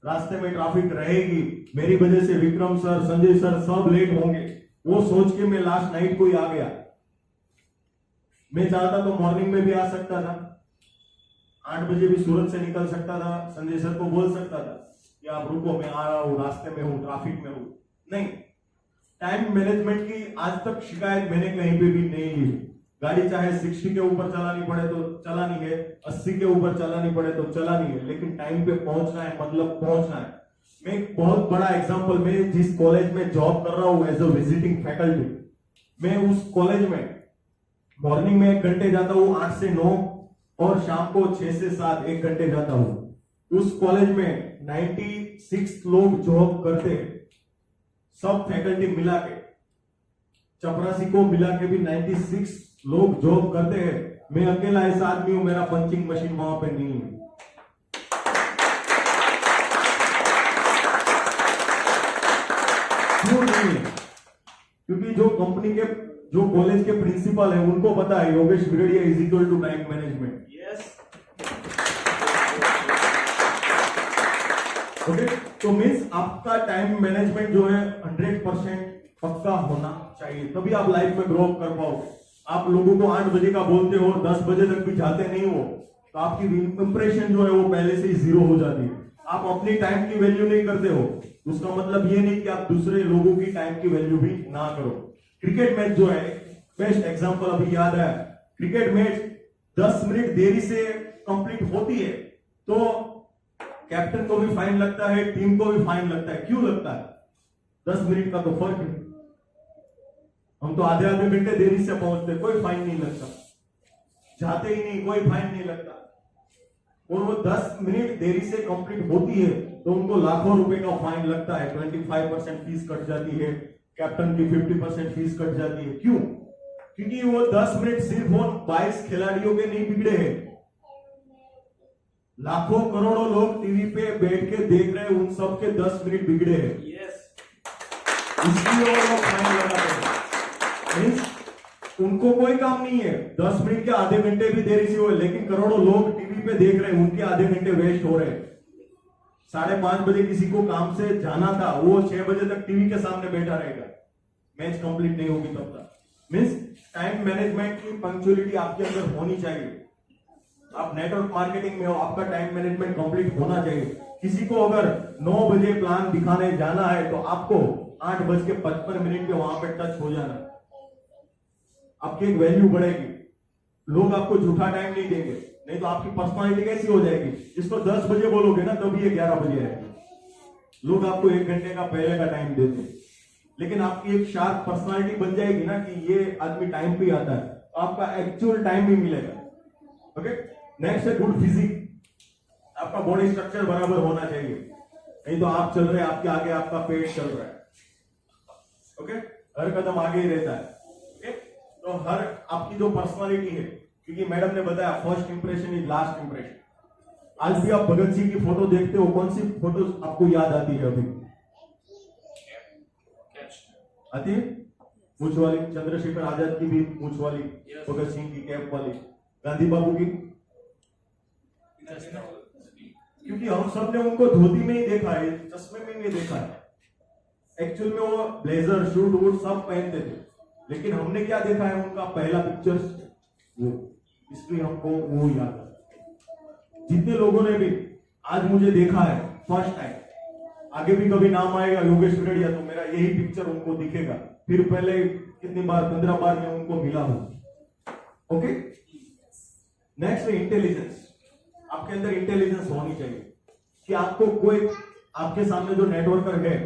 रास्ते में ट्रैफिक रहेगी, मेरी वजह से विक्रम सर, संजय सर सब लेट होंगे, वो सोच के मैं लास्ट नाइट को ही आ गया। मैं चाहता तो मॉर्निंग में भी आ सकता था, 8 बजे भी सूरत से निकल सकता था, संजय सर को बोल सकता था कि आप रुको, मैं आ रहा हूं, रास्ते में हूं, ट्रैफिक में हूं। नहीं, टाइम मैनेजमेंट की आज तक शिकायत मैंने कहीं पे भी नहीं ली। गाड़ी चाहे 60 के ऊपर चलानी पड़े तो चलानी है, 80 के ऊपर चलानी पड़े तो चलानी है, लेकिन टाइम पे पहुंचना है, मतलब पहुंचना है। मैं एक बहुत बड़ा एग्जांपल, मैं जिस कॉलेज में जॉब कर रहा हूँ एज अ विजिटिंग फैकल्टी, मैं उस कॉलेज में मॉर्निंग में 1 घंटे जाता हूँ 8 से 9 और शाम को 6 से 7 1 घंटे जाता हूँ। उस कॉलेज में 96 लोग जॉब करते हैं, सब फैकल्टी मिला के, चपरासी को मिला के भी 96 लोग जॉब करते हैं। मैं अकेला ऐसा आदमी हूं, मेरा पंचिंग मशीन वहां पे नहीं है। क्यों नहीं है? क्योंकि जो कंपनी के, जो कॉलेज के प्रिंसिपल है, उनको पता है Yogesh Birdiya is equal to time management. Yes. Okay, तो मीन्स आपका टाइम मैनेजमेंट जो है 100% पक्का होना चाहिए, तभी आप लाइफ में ग्रो कर पाओगे। आप लोगों को 8 बजे का बोलते हो, 10 बजे तक भी जाते नहीं हो, तो आपकी इंप्रेशन जो है वो पहले से ही 0 हो जाती है। आप अपनी टाइम की वैल्यू नहीं करते हो, उसका मतलब ये नहीं कि आप दूसरे लोगों की टाइम की वैल्यू भी ना करो। क्रिकेट मैच जो है, बेस्ट एग्जांपल अभी याद है, क्रिकेट मैच 10 मिनट देरी से कंप्लीट होती है तो कैप्टन को भी फाइन लगता है, टीम को भी फाइन लगता है। क्यों लगता है? 10 मिनट का तो फर्क है। हम तो आधे घंटे देरी से पहुंचते, कोई फाइन नहीं लगता, जाते ही नहीं, कोई फाइन नहीं लगता। और वो 10 मिनट देरी से कंप्लीट होती है तो उनको लाखों रुपए का फाइन लगता है, 25% फीस कट जाती है, कैप्टन की 50% फीस कट जाती है। क्यों? क्योंकि वो 10 मिनट सिर्फ उन 22 खिलाड़ियों के नहीं बिगड़े हैं, लाखों करोड़ों लोग टीवी पे बैठ के देख रहे हैं, उन सब के 10 मिनट बिगड़े हैं। यस। इसलिए वो लोग फाइन लगाते हैं। मीन्स उनको कोई काम नहीं है, 10 मिनट के आधे घंटे भी देरी से हुए, लेकिन करोड़ों लोग टीवी पे देख रहे हैं, उनके आधे घंटे वेस्ट हो रहे हैं। 5:30 बजे किसी को काम से जाना था, वो 6 बजे तक टीवी के सामने बैठा रहेगा, मैच कंप्लीट नहीं होगी तब तक। मीन्स टाइम मैनेजमेंट की पंक्चुअलिटी आपके अंदर होनी चाहिए। आप नेटवर्क मार्केटिंग में हो, आपका टाइम मैनेजमेंट कंप्लीट होना चाहिए। किसी को अगर 9 बजे प्लान दिखाने जाना है तो आपको 8:55 पे वहां पे टच हो जाना, आपकी एक वैल्यू बढ़ेगी, लोग आपको झूठा टाइम नहीं देंगे, नहीं तो आपकी पर्सनालिटी कैसी हो जाएगी? इसको 10 बजे बोलोगे ना तभी ये 11 बजे आएगी। लोग आपको 1 घंटे का पहले का टाइम देते हैं, लेकिन आपकी एक शार्प पर्सनालिटी बन जाएगी ना कि ये आदमी टाइम पे आता है, तो आपका एक्चुअल टाइम भी मिलेगा। ओके, नेक्स्ट है गुड फिजिक। आपका बॉडी स्ट्रक्चर बराबर होना चाहिए, नहीं तो आप चल रहे हैं, आपके आगे आपका पेट चल रहा है। ओके, हर कदम आगे ही रहता है। ओके, तो हर आपकी जो पर्सनालिटी है, क्योंकि मैडम ने बताया first impression is last impression. आज भी आप भगत सिंह की फोटो देखते हो, कौन सी फोटो आपको याद आती है? अभी आती है? मूछ वाली, चंद्रशेखर आजाद की भी मूछ वाली, भगत सिंह की कैप वाली, गांधी बाबू की, क्योंकि हम सब ने उनको धोती में ही देखा है, चश्मे में नहीं देखा है। एक्चुअल में वो ब्लेजर, शूट वूट सब पहनते थे, लेकिन हमने क्या देखा है उनका पहला पिक्चर्स वो, इसलिए हमको वो याद है। जितने लोगों ने भी आज मुझे देखा है फर्स्ट टाइम, आगे भी कभी नाम आएगा योगेश बिरडिया तो मेरा यही पिक्चर उनको दिखेगा। फिर पहले कितनी बार, 15 बार मैं उनको मिला हूं। ओके, नेक्स्ट है इंटेलिजेंस। आपके अंदर इंटेलिजेंस होनी चाहिए कि आपको कोई, आपके सामने जो नेटवर्कर है,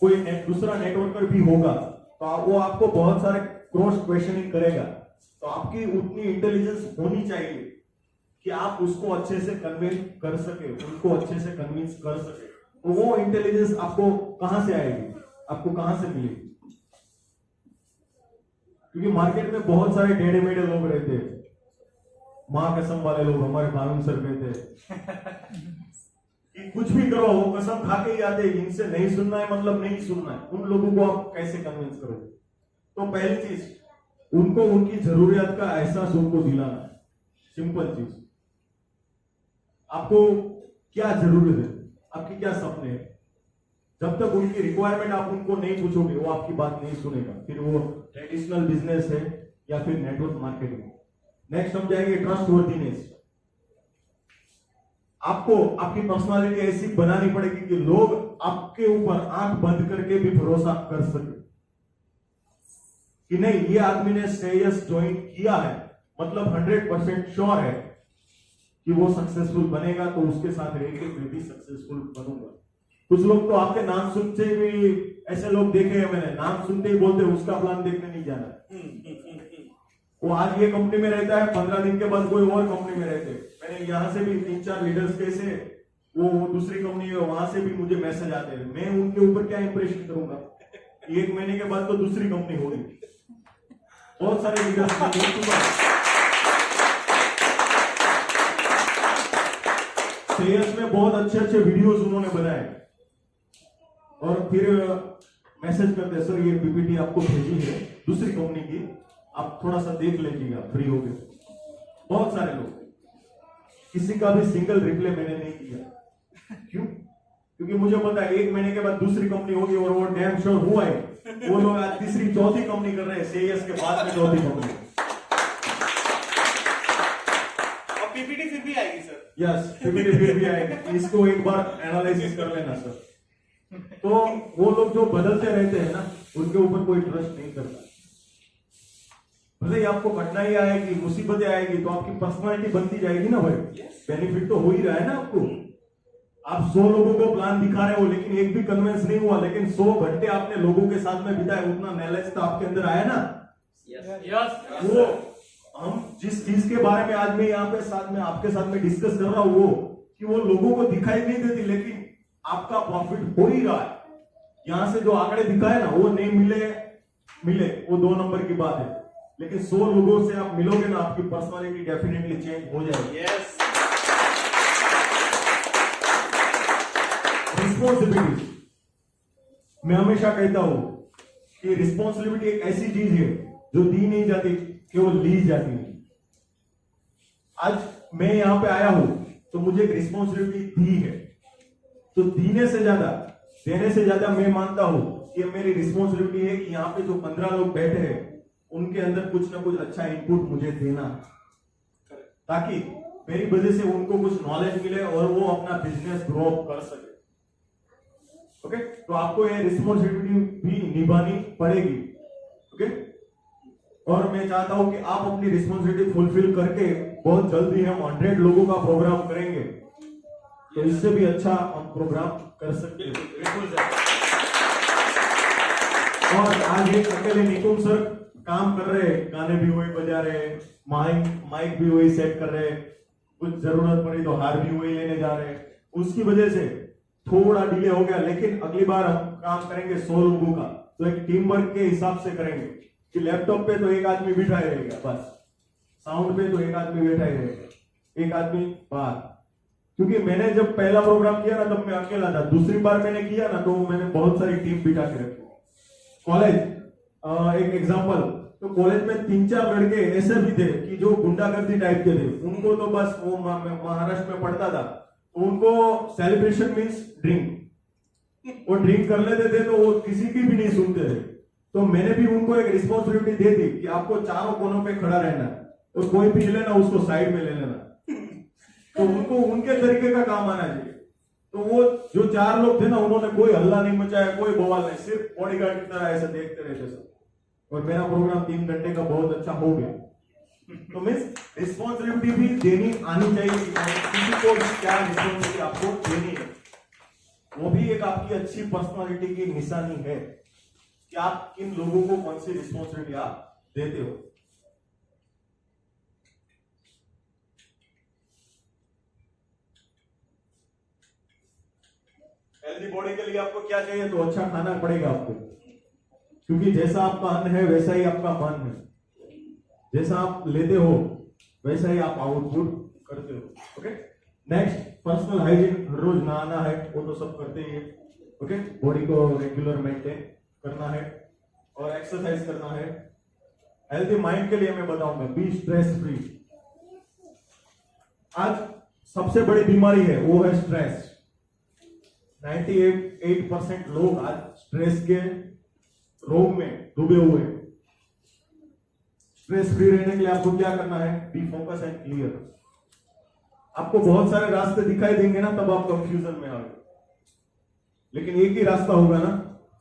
कोई दूसरा नेटवर्कर भी होगा तो वो आपको बहुत सारे क्रॉस क्वेश्चनिंग करेगा, तो आपकी उतनी इंटेलिजेंस होनी चाहिए कि आप उसको अच्छे से कन्विंस कर सके, उनको अच्छे से कन्विंस कर सके। तो वो इंटेलिजेंस आपको कहां से आएगी, आपको कहां से मिलेगी? क्योंकि मार्केट में बहुत सारे टेढ़े मेढ़े लोग रहते हैं, मां कसम वाले लोग, हमारे मालूम सर कहते कि कुछ भी करो वो कसम खा के ही आते, इनसे नहीं सुनना है मतलब नहीं सुनना है। उन लोगों को आप कैसे कन्विंस करोगे? तो पहली चीज, उनको उनकी जरूरियात का एहसास उनको दिलाना है। सिंपल चीज, आपको क्या जरूरत है, आपकी क्या सपने हैं, जब तक उनकी रिक्वायरमेंट आप उनको नहीं पूछोगे वो आपकी बात नहीं सुनेगा। फिर वो ट्रेडिशनल बिजनेस है या फिर नेटवर्क मार्केटिंग। नेक्स्ट हम जाएंगे ट्रस्टवर्थीनेस। आपको आपकी पर्सनालिटी ऐसी बनानी पड़ेगी कि लोग आपके ऊपर आंख बंद करके भी भरोसा कर सके। कि नहीं ये आदमी ने श्रेयस ज्वाइन किया है, मतलब 100% श्योर है कि वो सक्सेसफुल बनेगा, तो उसके साथ रह के मैं भी सक्सेसफुल बनूंगा। कुछ लोग तो आपके नाम सुनते भी, ऐसे लोग देखे हैं मैंने, नाम सुनते ही बोलते हैं उसका प्लान देखने नहीं जाना। वो आज ये कंपनी में रहता है, 15 दिन के बाद कोई और कंपनी में रहते हैं। मैंने यहाँ से भी 3-4 लीडर्स कैसे, वो दूसरी कंपनी है वहां से भी मुझे मैसेज आते हैं, मैं उनके ऊपर क्या इंप्रेशन करूंगा, 1 महीने के बाद तो दूसरी कंपनी होगी। बहुत सारे लीडर्स मैं देख चुका हूं। सेल्स में बहुत अच्छे अच्छे वीडियोस उन्होंने बनाए और फिर मैसेज करते हैं, सर ये पीपीटी आपको भेजी है दूसरी कंपनी की, आप थोड़ा सा देख लीजिएगा फ्री हो गए। बहुत सारे लोग, किसी का भी सिंगल रिप्लाई मैंने नहीं किया। क्यों? क्योंकि मुझे पता है 1 महीने के बाद दूसरी कंपनी होगी और वो डैम श्योर हुआ है। वो लोग आज तीसरी चौथी कंपनी कर रहे हैं, सेल्स के बाद में चौथी कंपनी। और पीपीटी फिर भी आएगी सर। यस, पीपीटी फिर भी आएगी, इसको एक बार एनालिसिस कर लेना सर। तो वो लोग जो बदलते रहते हैं ना, उनके ऊपर कोई ट्रस्ट नहीं करता। भले ही आपको कठिनाई आएगी, मुसीबतें आएगी, तो आपकी पर्सनालिटी बनती जाएगी ना भाई। बेनिफिट तो हो ही रहा है ना आपको। आप 100 लोगों को प्लान दिखा रहे हो, लेकिन एक भी कन्विंस नहीं हुआ, लेकिन 100 घंटे आपने लोगों के साथ में बिताए, उतना नॉलेज तो आपके अंदर आया ना। यस वो हम जिस चीज के बारे में आज मैं यहाँ पे साथ में आपके साथ में डिस्कस कर रहा हूँ, वो कि वो लोगों को दिखाई नहीं देती, लेकिन आपका प्रॉफिट हो ही रहा है। यहां से जो आंकड़े दिखाए ना, वो नहीं मिले वो 2 नंबर की बात है, लेकिन 100 लोगों से आप मिलोगे ना, आपकी पर्सनालिटी डेफिनेटली चेंज हो जाएगी। यस। रिस्पॉन्सिबिलिटी, मैं हमेशा कहता हूं कि रिस्पॉन्सिबिलिटी एक ऐसी चीज है जो दी नहीं जाती, केवल ली जाती है। आज मैं यहां पे आया हूं तो मुझे एक रिस्पॉन्सिबिलिटी दी है, तो देने से ज्यादा मैं मानता हूं कि मेरी रिस्पॉन्सिबिलिटी है कि यहाँ पे जो 15 लोग बैठे हैं, उनके अंदर कुछ ना कुछ अच्छा इनपुट मुझे देना, ताकि मेरी वजह से उनको कुछ नॉलेज मिले और वो अपना बिजनेस ग्रो कर सके। ओके, तो आपको ये रिस्पॉन्सिबिलिटी भी निभानी पड़ेगी। ओके, और मैं चाहता हूं कि आप अपनी रिस्पॉन्सिबिलिटी फुलफिल करके बहुत जल्दी हम 100 लोगों का प्रोग्राम करेंगे, तो इससे भी अच्छा हम प्रोग्राम कर सकते हैं। और आज एक अकेले निकुम सर काम कर रहे हैं, गाने भी वही बजा रहे हैं, माइक भी वही सेट कर रहे हैं, कुछ जरूरत पड़ी तो हार भी वही लेने जा रहे हैं। उसकी वजह से थोड़ा डिले हो गया, लेकिन अगली बार हम काम करेंगे 100 लोगों का, तो एक टीम वर्क के हिसाब से करेंगे कि लैपटॉप पे तो एक आदमी बैठा ही रहेगा, बस साउंड पे तो एक आदमी बैठा ही रहेगा, एक आदमी बाहर। क्योंकि मैंने जब पहला प्रोग्राम किया ना, तब मैं अकेला था। दूसरी बार मैंने किया ना, तो मैंने बहुत सारी टीम बिठा के रखी। कॉलेज, एक एग्जांपल, तो कॉलेज में 3-4 लड़के ऐसे भी थे कि जो गुंडागर्दी टाइप के थे। उनको तो बस, वो महाराष्ट्र में पढ़ता था, उनको सेलिब्रेशन मीन्स ड्रिंक, वो ड्रिंक कर लेते थे, तो वो किसी की भी नहीं सुनते थे। तो मैंने भी उनको एक रिस्पॉन्सिबिलिटी दे दी कि आपको चारों कोनों पे खड़ा रहना है, और कोई पी लेना उसको साइड में ले लेना, तो उनको उनके तरीके का काम आना चाहिए। तो वो जो 4 लोग थे ना, उन्होंने कोई हल्ला नहीं मचाया, कोई बवाल नहीं, सिर्फ बॉडीगार्ड की तरह ऐसे देखते रहते सब, और मेरा प्रोग्राम 3 घंटे का बहुत अच्छा हो गया। तो मीन्स रिस्पॉन्सिबिलिटी भी देनी आनी चाहिए, किसी को भी क्या रिस्पॉन्सिबिलिटी आपको देनी है, वो भी एक आपकी अच्छी पर्सनालिटी की निशानी है कि आप किन लोगों को कौन सी रिस्पॉन्सिबिलिटी आप देते हो। हेल्दी बॉडी के लिए आपको क्या चाहिए, तो अच्छा खाना पड़ेगा आपको, क्योंकि जैसा आपका अन्न है वैसा ही आपका मन है, जैसा आप लेते हो वैसा ही आप आउटपुट करते हो। ओके, नेक्स्ट, पर्सनल हाइजीन, हर रोज नहाना है, वो तो सब करते ही है। ओके, बॉडी को रेगुलर मेंटेन करना है और एक्सरसाइज करना है। हेल्दी माइंड के लिए मैं बताऊंगा, बी स्ट्रेस फ्री। आज सबसे बड़ी बीमारी है वो है स्ट्रेस। 98% लोग आज स्ट्रेस के रोग में डूबे हुए हैं। स्ट्रेस फ्री रहने के लिए आपको क्या करना है, बी फोकस एंड क्लियर। आपको बहुत सारे रास्ते दिखाई देंगे ना, तब आप कंफ्यूजन में आओगे, लेकिन एक ही रास्ता होगा ना,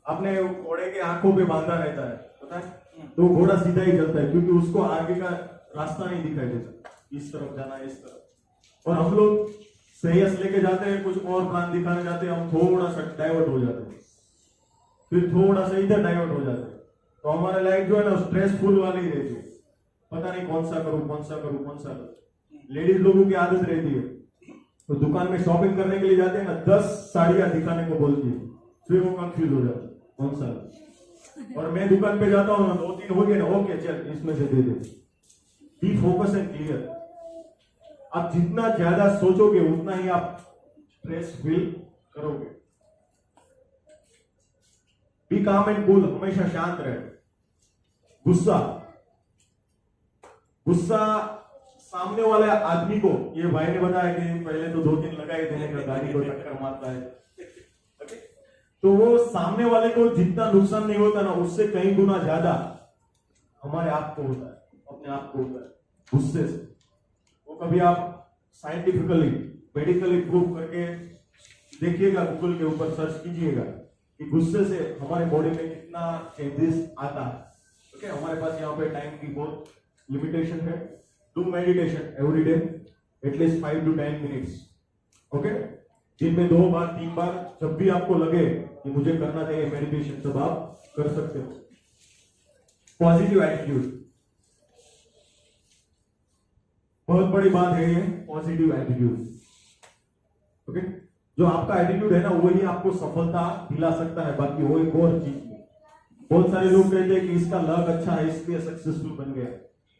अपने घोड़े के आंखों पे बांधा रहता है, पता है, तो घोड़ा सीधा ही चलता है, क्योंकि उसको आगे का रास्ता नहीं दिखाई देता, इस तरफ जाना है, इस तरफ। और हम लोग सही लेके जाते हैं, कुछ और प्लान दिखाने जाते हैं, हम थोड़ा सा डाइवर्ट हो जाते हैं, फिर थोड़ा सा इधर डाइवर्ट हो जाते हैं, तो हमारा लाइफ जो है ना स्ट्रेसफुल वाली रहती है, पता नहीं कौन सा करूं, कौन सा करूं, कौन सा करूं। लेडीज लोगों की आदत रहती है, तो दुकान में शॉपिंग करने के लिए जाते हैं ना, 10 साड़ियां दिखाने को बोलती है, फिर वो कंफ्यूज हो जाता है कौन सा। और मैं दुकान पे जाता हूँ ना, 2-3 हो गए ना, ओके चल इसमें से दे दे। Be focus and clear. आप जितना ज्यादा सोचोगे उतना ही आप स्ट्रेस फील करोगे। बी काम एंड कूल, हमेशा शांत रहे। गुस्सा सामने वाले आदमी को, ये भाई ने बताया कि पहले तो 2-3 लगाए थे, गाड़ी को टक्कर मारता है, तो वो सामने वाले को जितना नुकसान नहीं होता ना, उससे कई गुना ज्यादा हमारे आप को होता है, अपने आप को होता है गुस्से से। वो कभी आप साइंटिफिकली मेडिकली प्रूव करके देखिएगा, गूगल के ऊपर सर्च कीजिएगा कि गुस्से से हमारे बॉडी में कितना चेंजेस आता है। ओके, हमारे पास यहाँ पे टाइम की बहुत लिमिटेशन है। Do meditation every day at least 5 to 10 minutes. Okay, दिन में 2 बार 3 बार, जब भी आपको लगे कि मुझे करना चाहिए मेडिटेशन, तब आप कर सकते हो। पॉजिटिव एटीट्यूड, बहुत बड़ी बात है ये पॉजिटिव एटीट्यूड। ओके, जो आपका एटीट्यूड है ना, वही आपको सफलता दिला सकता है, बाकी वो एक और चीज नहीं। बहुत सारे लोग कहते हैं कि इसका लक अच्छा है इसलिए सक्सेसफुल बन गया,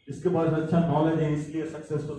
इसके पास अच्छा नॉलेज है इसलिए सक्सेसफुल